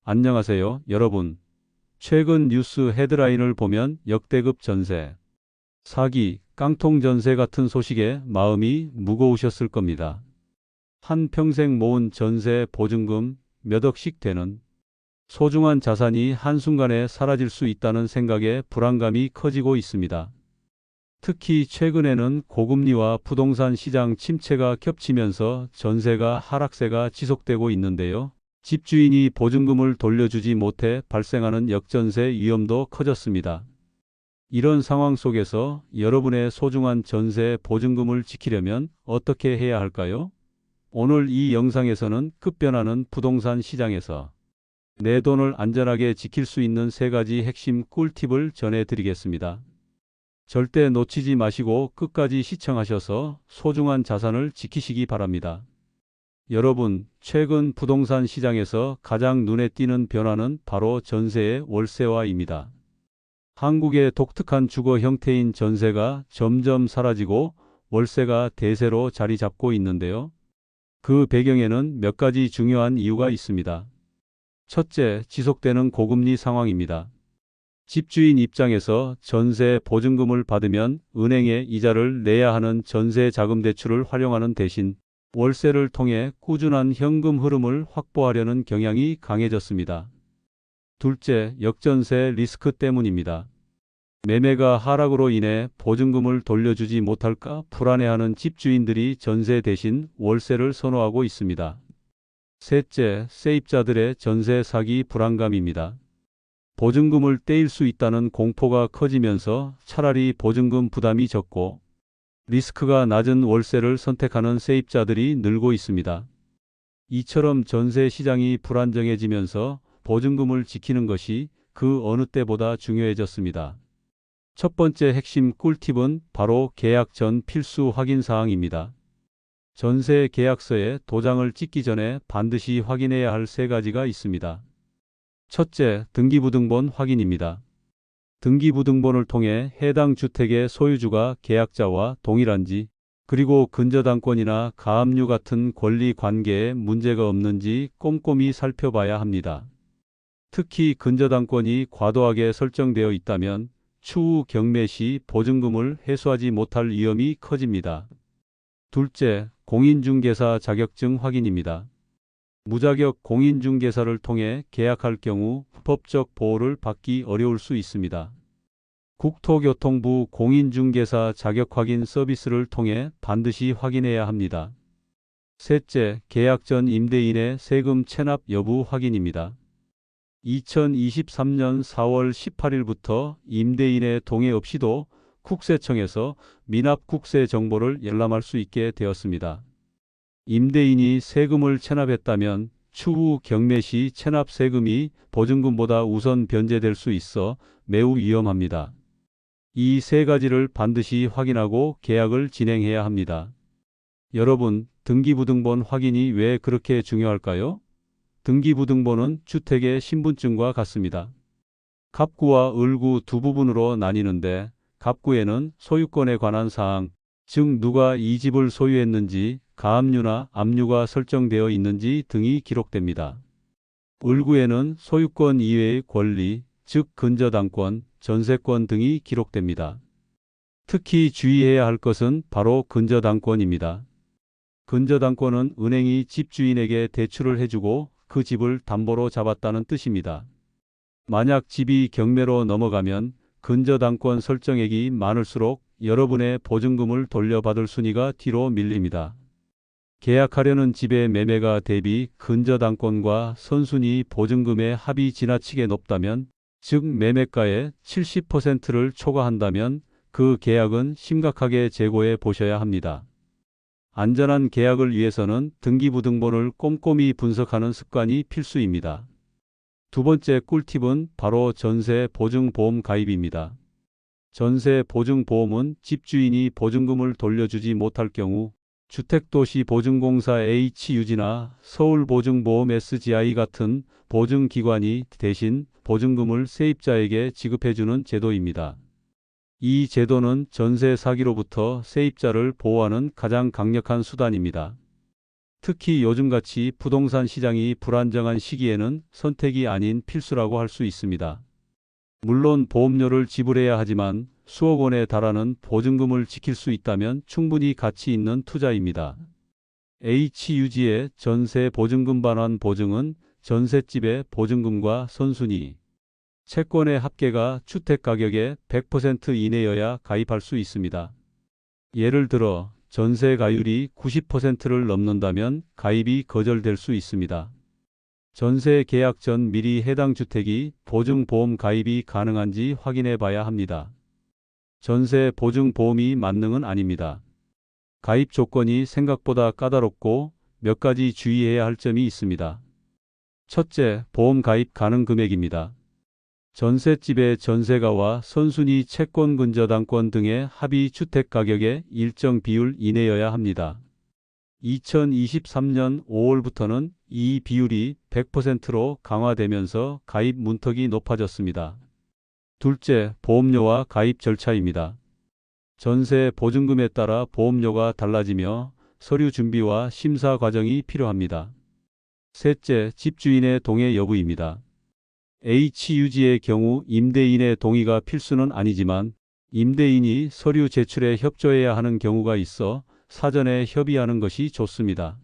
안녕하세요, 여러분. 최근 뉴스 헤드라인을 보면 역대급 전세, 사기, 깡통 전세 같은 소식에 마음이 무거우셨을 겁니다. 한평생 모은 전세 보증금 몇 억씩 되는 소중한 자산이 한순간에 사라질 수 있다는 생각에 불안감이 커지고 있습니다. 특히 최근에는 고금리와 부동산 시장 침체가 겹치면서 전세가 하락세가 지속되고 있는데요. 집주인이 보증금을 돌려주지 못해 발생하는 역전세 위험도 커졌습니다. 이런 상황 속에서 여러분의 소중한 전세 보증금을 지키려면 어떻게 해야 할까요? 오늘 이 영상에서는 급변하는 부동산 시장에서 내 돈을 안전하게 지킬 수 있는 3가지 핵심 꿀팁을 전해드리겠습니다. 절대 놓치지 마시고 끝까지 시청하셔서 소중한 자산을 지키시기 바랍니다. 여러분, 최근 부동산 시장에서 가장 눈에 띄는 변화는 바로 전세의 월세화입니다. 한국의 독특한 주거 형태인 전세가 점점 사라지고 월세가 대세로 자리 잡고 있는데요. 그 배경에는 몇 가지 중요한 이유가 있습니다. 첫째, 지속되는 고금리 상황입니다. 집주인 입장에서 전세 보증금을 받으면 은행에 이자를 내야 하는 전세 자금 대출을 활용하는 대신 월세를 통해 꾸준한 현금 흐름을 확보하려는 경향이 강해졌습니다. 둘째, 역전세 리스크 때문입니다. 매매가 하락으로 인해 보증금을 돌려주지 못할까 불안해하는 집주인들이 전세 대신 월세를 선호하고 있습니다. 셋째, 세입자들의 전세 사기 불안감입니다. 보증금을 떼일 수 있다는 공포가 커지면서 차라리 보증금 부담이 적고 리스크가 낮은 월세를 선택하는 세입자들이 늘고 있습니다. 이처럼 전세 시장이 불안정해지면서 보증금을 지키는 것이 그 어느 때보다 중요해졌습니다. 첫 번째 핵심 꿀팁은 바로 계약 전 필수 확인 사항입니다. 전세 계약서에 도장을 찍기 전에 반드시 확인해야 할 3가지가 있습니다. 첫째, 등기부등본 확인입니다. 등기부등본을 통해 해당 주택의 소유주가 계약자와 동일한지, 그리고 근저당권이나 가압류 같은 권리 관계에 문제가 없는지 꼼꼼히 살펴봐야 합니다. 특히 근저당권이 과도하게 설정되어 있다면 추후 경매 시 보증금을 회수하지 못할 위험이 커집니다. 둘째, 공인중개사 자격증 확인입니다. 무자격 공인중개사를 통해 계약할 경우 법적 보호를 받기 어려울 수 있습니다. 국토교통부 공인중개사 자격확인 서비스를 통해 반드시 확인해야 합니다. 셋째, 계약 전 임대인의 세금 체납 여부 확인입니다. 2023년 4월 18일부터 임대인의 동의 없이도 국세청에서 미납국세 정보를 열람할 수 있게 되었습니다. 임대인이 세금을 체납했다면 추후 경매 시 체납 세금이 보증금보다 우선 변제될 수 있어 매우 위험합니다. 이 3가지를 반드시 확인하고 계약을 진행해야 합니다. 여러분, 등기부등본 확인이 왜 그렇게 중요할까요? 등기부등본은 주택의 신분증과 같습니다. 갑구와 을구 두 부분으로 나뉘는데 갑구에는 소유권에 관한 사항, 즉 누가 이 집을 소유했는지, 가압류나 압류가 설정되어 있는지 등이 기록됩니다. 을구에는 소유권 이외의 권리, 즉 근저당권, 전세권 등이 기록됩니다. 특히 주의해야 할 것은 바로 근저당권입니다. 근저당권은 은행이 집주인에게 대출을 해주고 그 집을 담보로 잡았다는 뜻입니다. 만약 집이 경매로 넘어가면 근저당권 설정액이 많을수록 여러분의 보증금을 돌려받을 순위가 뒤로 밀립니다. 계약하려는 집의 매매가 대비 근저당권과 선순위 보증금의 합이 지나치게 높다면, 즉 매매가의 70%를 초과한다면 그 계약은 심각하게 재고해 보셔야 합니다. 안전한 계약을 위해서는 등기부등본을 꼼꼼히 분석하는 습관이 필수입니다. 두 번째 꿀팁은 바로 전세 보증보험 가입입니다. 전세 보증보험은 집주인이 보증금을 돌려주지 못할 경우 주택도시보증공사 HUG나 서울보증보험 SGI 같은 보증기관이 대신 보증금을 세입자에게 지급해주는 제도입니다. 이 제도는 전세 사기로부터 세입자를 보호하는 가장 강력한 수단입니다. 특히 요즘같이 부동산 시장이 불안정한 시기에는 선택이 아닌 필수라고 할 수 있습니다. 물론 보험료를 지불해야 하지만 수억 원에 달하는 보증금을 지킬 수 있다면 충분히 가치 있는 투자입니다. HUG의 전세 보증금 반환 보증은 전셋집의 보증금과 선순위, 채권의 합계가 주택 가격의 100% 이내여야 가입할 수 있습니다. 예를 들어 전세 가율이 90%를 넘는다면 가입이 거절될 수 있습니다. 전세 계약 전 미리 해당 주택이 보증보험 가입이 가능한지 확인해 봐야 합니다. 전세 보증보험이 만능은 아닙니다. 가입 조건이 생각보다 까다롭고 몇 가지 주의해야 할 점이 있습니다. 첫째, 보험 가입 가능 금액입니다. 전셋집의 전세가와 선순위 채권 근저당권 등의 합의 주택 가격의 일정 비율 이내여야 합니다. 2023년 5월부터는 이 비율이 100%로 강화되면서 가입 문턱이 높아졌습니다. 둘째, 보험료와 가입 절차입니다. 전세 보증금에 따라 보험료가 달라지며 서류 준비와 심사 과정이 필요합니다. 셋째, 집주인의 동의 여부입니다. HUG의 경우 임대인의 동의가 필수는 아니지만 임대인이 서류 제출에 협조해야 하는 경우가 있어 사전에 협의하는 것이 좋습니다.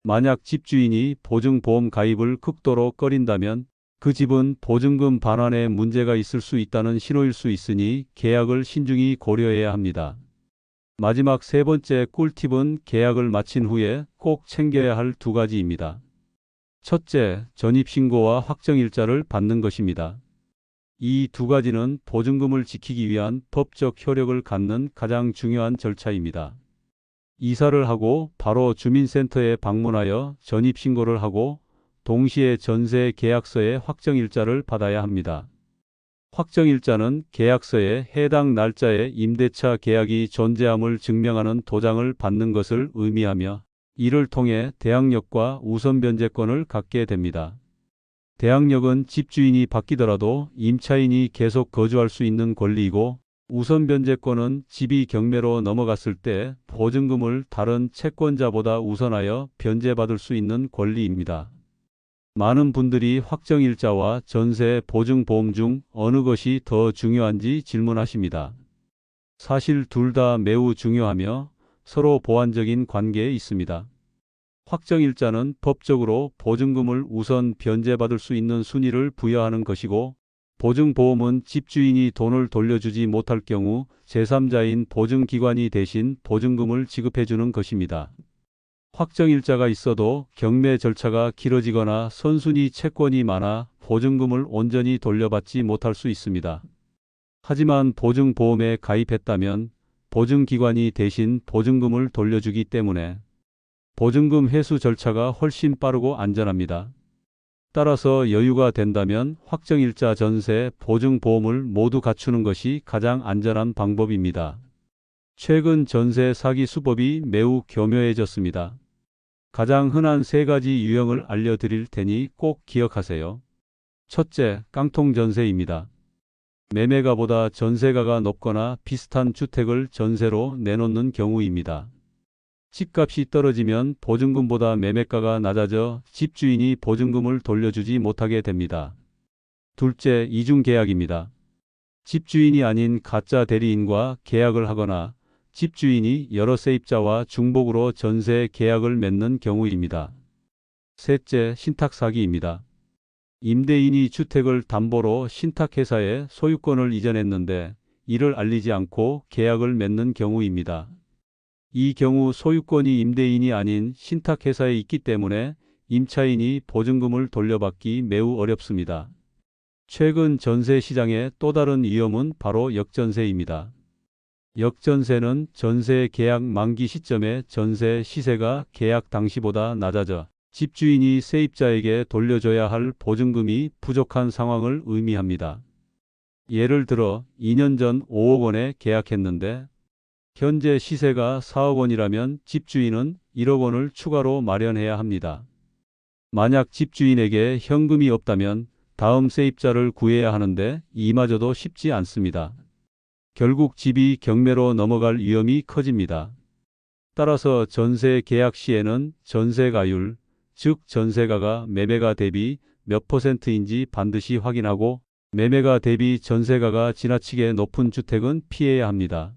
만약 집주인이 보증보험 가입을 극도로 꺼린다면 그 집은 보증금 반환에 문제가 있을 수 있다는 신호일 수 있으니 계약을 신중히 고려해야 합니다. 마지막 세 번째 꿀팁은 계약을 마친 후에 꼭 챙겨야 할 두 가지입니다. 첫째, 전입신고와 확정일자를 받는 것입니다. 이 두 가지는 보증금을 지키기 위한 법적 효력을 갖는 가장 중요한 절차입니다. 이사를 하고 바로 주민센터에 방문하여 전입신고를 하고 동시에 전세 계약서의 확정일자를 받아야 합니다. 확정일자는 계약서에 해당 날짜에 임대차 계약이 존재함을 증명하는 도장을 받는 것을 의미하며 이를 통해 대항력과 우선 변제권을 갖게 됩니다. 대항력은 집주인이 바뀌더라도 임차인이 계속 거주할 수 있는 권리이고 우선 변제권은 집이 경매로 넘어갔을 때 보증금을 다른 채권자보다 우선하여 변제받을 수 있는 권리입니다. 많은 분들이 확정일자와 전세 보증보험 중 어느 것이 더 중요한지 질문하십니다. 사실 둘 다 매우 중요하며 서로 보완적인 관계에 있습니다. 확정일자는 법적으로 보증금을 우선 변제받을 수 있는 순위를 부여하는 것이고 보증보험은 집주인이 돈을 돌려주지 못할 경우 제3자인 보증기관이 대신 보증금을 지급해주는 것입니다. 확정일자가 있어도 경매 절차가 길어지거나 선순위 채권이 많아 보증금을 온전히 돌려받지 못할 수 있습니다. 하지만 보증보험에 가입했다면 보증기관이 대신 보증금을 돌려주기 때문에 보증금 회수 절차가 훨씬 빠르고 안전합니다. 따라서 여유가 된다면 확정일자 전세 보증보험을 모두 갖추는 것이 가장 안전한 방법입니다. 최근 전세 사기 수법이 매우 교묘해졌습니다. 가장 흔한 세 가지 유형을 알려드릴 테니 꼭 기억하세요. 첫째, 깡통 전세입니다. 매매가보다 전세가가 높거나 비슷한 주택을 전세로 내놓는 경우입니다. 집값이 떨어지면 보증금보다 매매가가 낮아져 집주인이 보증금을 돌려주지 못하게 됩니다. 둘째, 이중계약입니다. 집주인이 아닌 가짜 대리인과 계약을 하거나 집주인이 여러 세입자와 중복으로 전세 계약을 맺는 경우입니다. 셋째, 신탁사기입니다. 임대인이 주택을 담보로 신탁회사에 소유권을 이전했는데 이를 알리지 않고 계약을 맺는 경우입니다. 이 경우 소유권이 임대인이 아닌 신탁회사에 있기 때문에 임차인이 보증금을 돌려받기 매우 어렵습니다. 최근 전세 시장의 또 다른 위험은 바로 역전세입니다. 역전세는 전세 계약 만기 시점에 전세 시세가 계약 당시보다 낮아져 집주인이 세입자에게 돌려줘야 할 보증금이 부족한 상황을 의미합니다. 예를 들어 2년 전 5억 원에 계약했는데 현재 시세가 4억 원이라면 집주인은 1억 원을 추가로 마련해야 합니다. 만약 집주인에게 현금이 없다면 다음 세입자를 구해야 하는데 이마저도 쉽지 않습니다. 결국 집이 경매로 넘어갈 위험이 커집니다. 따라서 전세 계약 시에는 전세가율, 즉 전세가가 매매가 대비 몇 %인지 반드시 확인하고 매매가 대비 전세가가 지나치게 높은 주택은 피해야 합니다.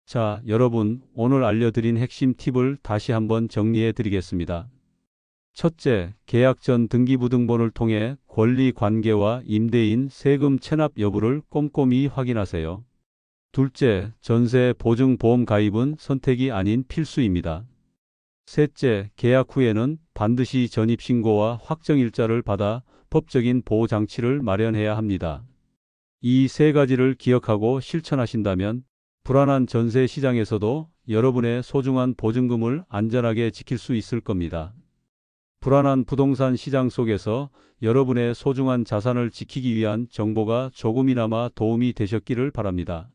자, 여러분, 오늘 알려드린 핵심 팁을 다시 한번 정리해 드리겠습니다. 첫째, 계약 전 등기부등본을 통해 권리 관계와 임대인 세금 체납 여부를 꼼꼼히 확인하세요. 둘째, 전세 보증 보험 가입은 선택이 아닌 필수입니다. 셋째, 계약 후에는 반드시 전입신고와 확정일자를 받아 법적인 보호장치를 마련해야 합니다. 이 세 가지를 기억하고 실천하신다면 불안한 전세 시장에서도 여러분의 소중한 보증금을 안전하게 지킬 수 있을 겁니다. 불안한 부동산 시장 속에서 여러분의 소중한 자산을 지키기 위한 정보가 조금이나마 도움이 되셨기를 바랍니다.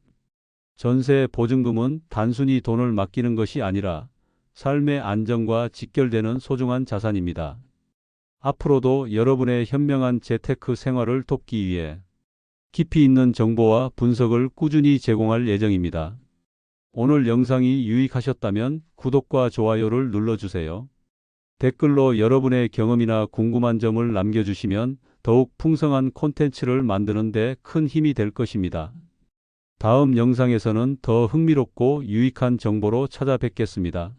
전세 보증금은 단순히 돈을 맡기는 것이 아니라 삶의 안정과 직결되는 소중한 자산입니다. 앞으로도 여러분의 현명한 재테크 생활을 돕기 위해 깊이 있는 정보와 분석을 꾸준히 제공할 예정입니다. 오늘 영상이 유익하셨다면 구독과 좋아요를 눌러주세요. 댓글로 여러분의 경험이나 궁금한 점을 남겨주시면 더욱 풍성한 콘텐츠를 만드는 데 큰 힘이 될 것입니다. 다음 영상에서는 더 흥미롭고 유익한 정보로 찾아뵙겠습니다.